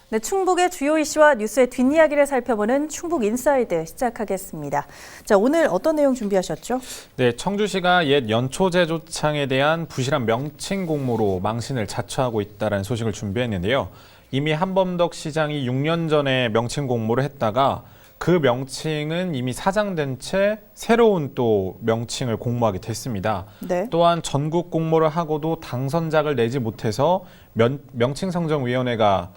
네, 충북의 주요 이슈와 뉴스의 뒷이야기를 살펴보는 충북 인사이드 시작하겠습니다. 자, 오늘 어떤 내용 준비하셨죠? 네, 청주시가 옛 연초제조창에 대한 부실한 명칭 공모로 망신을 자초하고 있다는 소식을 준비했는데요. 이미 한범덕 시장이 6년 전에 명칭 공모를 했다가 그 명칭은 이미 사장된 채 새로운 또 명칭을 공모하게 됐습니다. 네. 또한 전국 공모를 하고도 당선작을 내지 못해서 명칭성정위원회가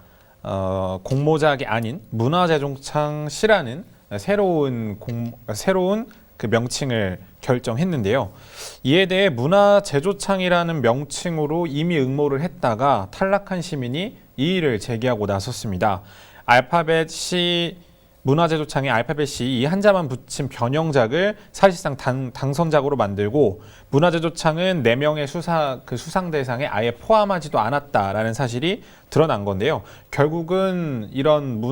공모작이 아닌 문화재조창시라는 새로운 그 명칭을 결정했는데요. 이에 대해 문화재조창이라는 명칭으로 이미 응모를 했다가 탈락한 시민이 이의를 제기하고 나섰습니다. 알파벳 C 문화재조창의 알파벳 C 이 한자만 붙인 변형작을 사실상 당선작으로 만들고 문화재조창은 4명의 수상 대상에 아예 포함하지도 않았다라는 사실이 드러난 건데요. 결국은 이런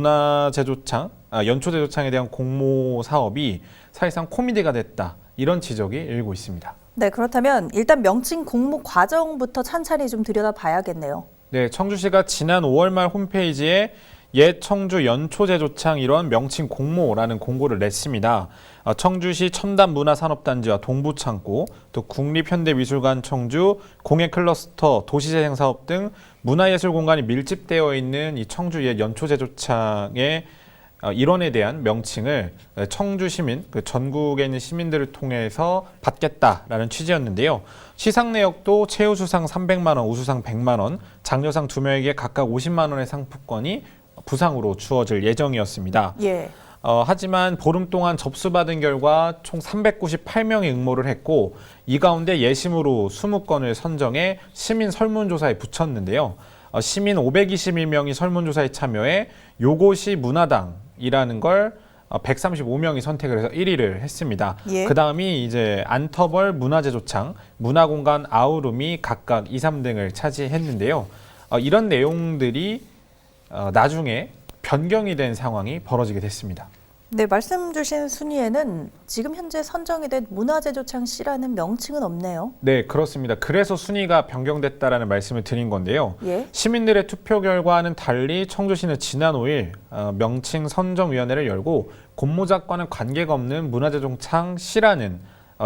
연초제조창에 대한 공모 사업이 사실상 코미디가 됐다. 이런 지적이 일고 있습니다. 네, 그렇다면 일단 명칭 공모 과정부터 찬찬히 좀 들여다봐야겠네요. 네, 청주시가 지난 5월 말 홈페이지에 옛 청주 연초제조창 일원 명칭 공모라는 공고를 냈습니다. 청주시 첨단문화산업단지와 동부창고, 또 국립현대미술관 청주, 공예클러스터, 도시재생사업 등 문화예술 공간이 밀집되어 있는 이 청주 옛 연초제조창의 일원에 대한 명칭을 청주 시민, 전국에 있는 시민들을 통해서 받겠다라는 취지였는데요. 시상 내역도 최우수상 300만 원, 우수상 100만 원, 장려상 2명에게 각각 50만 원의 상품권이 부상으로 주어질 예정이었습니다. 예. 하지만 보름 동안 접수받은 결과 총 398명이 응모를 했고 이 가운데 예심으로 20건을 선정해 시민 설문조사에 붙였는데요. 시민 521명이 설문조사에 참여해 요것이 문화당이라는 걸 135명이 선택을 해서 1위를 했습니다. 예. 그 다음이 이제 안터벌 문화재조창, 문화공간 아우름이 각각 2, 3등을 차지했는데요. 이런 내용들이 나중에 변경이 된 상황이 벌어지게 됐습니다. 네, 말씀 주신 순위에는 지금 현재 선정이 된 문화재조창시라는 명칭은 없네요. 네, 그렇습니다. 그래서 순위가 변경됐다라는 말씀을 드린 건데요. 예. 시민들의 투표 결과와는 달리 청주시는 지난 5일 명칭 선정위원회를 열고 공모작과는 관계가 없는 문화재조창시라는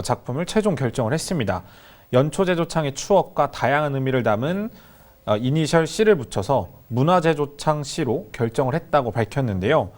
작품을 최종 결정을 했습니다. 연초제조창의 추억과 다양한 의미를 담은 이니셜 C를 붙여서 문화재조창시로 결정을 했다고 밝혔는데요.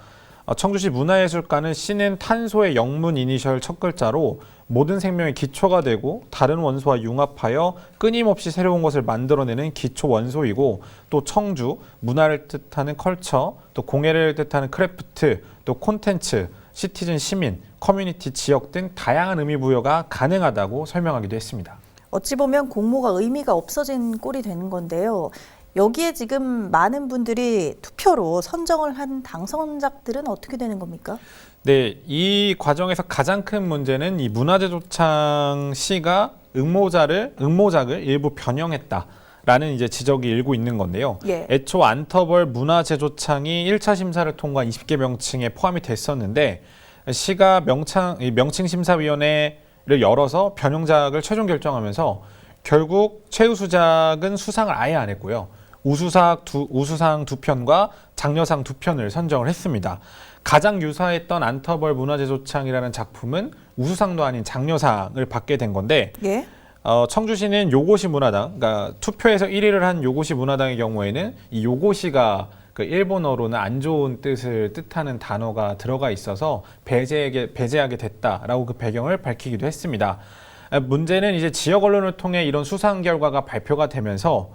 청주시 문화예술관은 C는 탄소의 영문 이니셜 첫 글자로 모든 생명의 기초가 되고 다른 원소와 융합하여 끊임없이 새로운 것을 만들어내는 기초 원소이고 또 청주, 문화를 뜻하는 컬처, 또 공예를 뜻하는 크래프트, 또 콘텐츠, 시티즌 시민, 커뮤니티 지역 등 다양한 의미 부여가 가능하다고 설명하기도 했습니다. 어찌 보면 공모가 의미가 없어진 꼴이 되는 건데요. 여기에 지금 많은 분들이 투표로 선정을 한 당선작들은 어떻게 되는 겁니까? 네, 이 과정에서 가장 큰 문제는 이 문화재조창시가 응모작을 일부 변형했다라는 이제 지적이 일고 있는 건데요. 예. 애초 안터벌 문화재조창이 1차 심사를 통과한 20개 명칭에 포함이 됐었는데 시가 명칭심사위원회를 열어서 변형작을 최종 결정하면서 결국 최우수작은 수상을 아예 안 했고요. 우수상 2편과 장려상 2편을 선정을 했습니다. 가장 유사했던 안터벌 문화재조창이라는 작품은 우수상도 아닌 장려상을 받게 된 건데 예. 청주시는 요고시 문화당, 그러니까 투표에서 1위를 한 요고시 문화당의 경우에는 이 요고시가 그 일본어로는 안 좋은 뜻을 뜻하는 단어가 들어가 있어서 배제하게 됐다라고 그 배경을 밝히기도 했습니다. 문제는 이제 지역 언론을 통해 이런 수상 결과가 발표가 되면서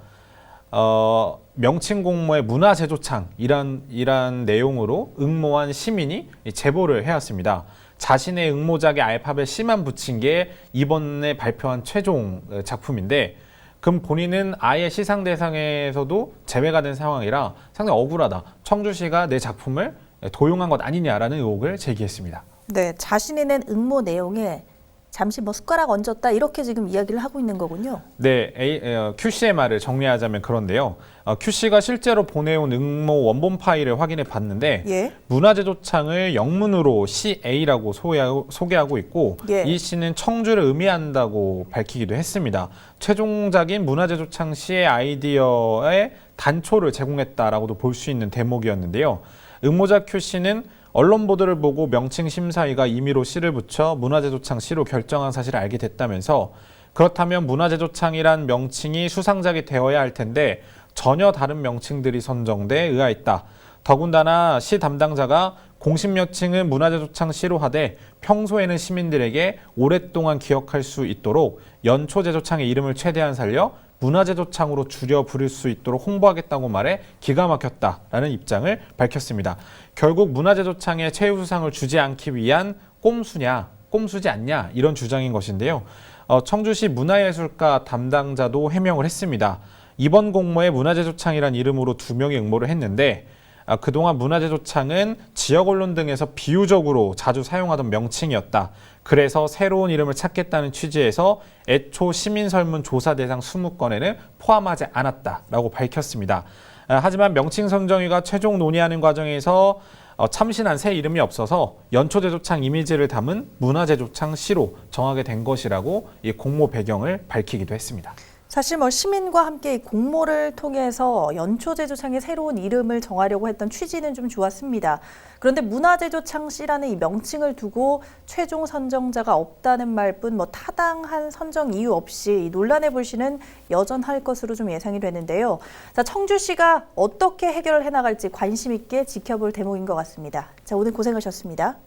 명칭 공모의 문화재조창 이란 내용으로 응모한 시민이 제보를 해왔습니다. 자신의 응모작에 알파벳 C만 붙인 게 이번에 발표한 최종 작품인데 그럼 본인은 아예 시상 대상에서도 제외가 된 상황이라 상당히 억울하다. 청주시가 내 작품을 도용한 것 아니냐라는 의혹을 제기했습니다. 네, 자신이 낸 응모 내용에 잠시 뭐 숟가락 얹었다 이렇게 지금 이야기를 하고 있는 거군요. 네, QC의 말을 정리하자면 그런데요. QC가 실제로 보내온 응모 원본 파일을 확인해 봤는데 예. 문화재조창을 영문으로 CA라고 소개하고 있고 예. 이 C는 청주를 의미한다고 밝히기도 했습니다. 최종작인 문화재조창 C의 아이디어의 단초를 제공했다라고도 볼 수 있는 대목이었는데요. 응모자 QC는 언론 보도를 보고 명칭 심사위가 임의로 C를 붙여 문화재조창 C로 결정한 사실을 알게 됐다면서 그렇다면 문화재조창이란 명칭이 수상작이 되어야 할 텐데 전혀 다른 명칭들이 선정돼 의아했다. 더군다나 시 담당자가 공식 명칭은 문화재조창 C로 하되 평소에는 시민들에게 오랫동안 기억할 수 있도록 연초재조창의 이름을 최대한 살려 문화재조창으로 줄여 부를 수 있도록 홍보하겠다고 말해 기가 막혔다라는 입장을 밝혔습니다. 결국 문화재조창에 최우수상을 주지 않기 위한 꼼수지 않냐 이런 주장인 것인데요. 청주시 문화예술과 담당자도 해명을 했습니다. 이번 공모에 문화재조창이란 이름으로 2명이 응모를 했는데 그동안 문화재조창은 지역 언론 등에서 비유적으로 자주 사용하던 명칭이었다. 그래서 새로운 이름을 찾겠다는 취지에서 애초 시민설문 조사 대상 20건에는 포함하지 않았다라고 밝혔습니다. 하지만 명칭선정위가 최종 논의하는 과정에서 참신한 새 이름이 없어서 연초재조창 이미지를 담은 문화재조창 C로 정하게 된 것이라고 이 공모 배경을 밝히기도 했습니다. 사실 뭐 시민과 함께 이 공모를 통해서 연초재조창의 새로운 이름을 정하려고 했던 취지는 좀 좋았습니다. 그런데 문화재조창 C라는 이 명칭을 두고 최종 선정자가 없다는 말뿐 뭐 타당한 선정 이유 없이 이 논란의 불씨는 여전할 것으로 좀 예상이 되는데요. 자, 청주시가 어떻게 해결을 해나갈지 관심 있게 지켜볼 대목인 것 같습니다. 자, 오늘 고생하셨습니다.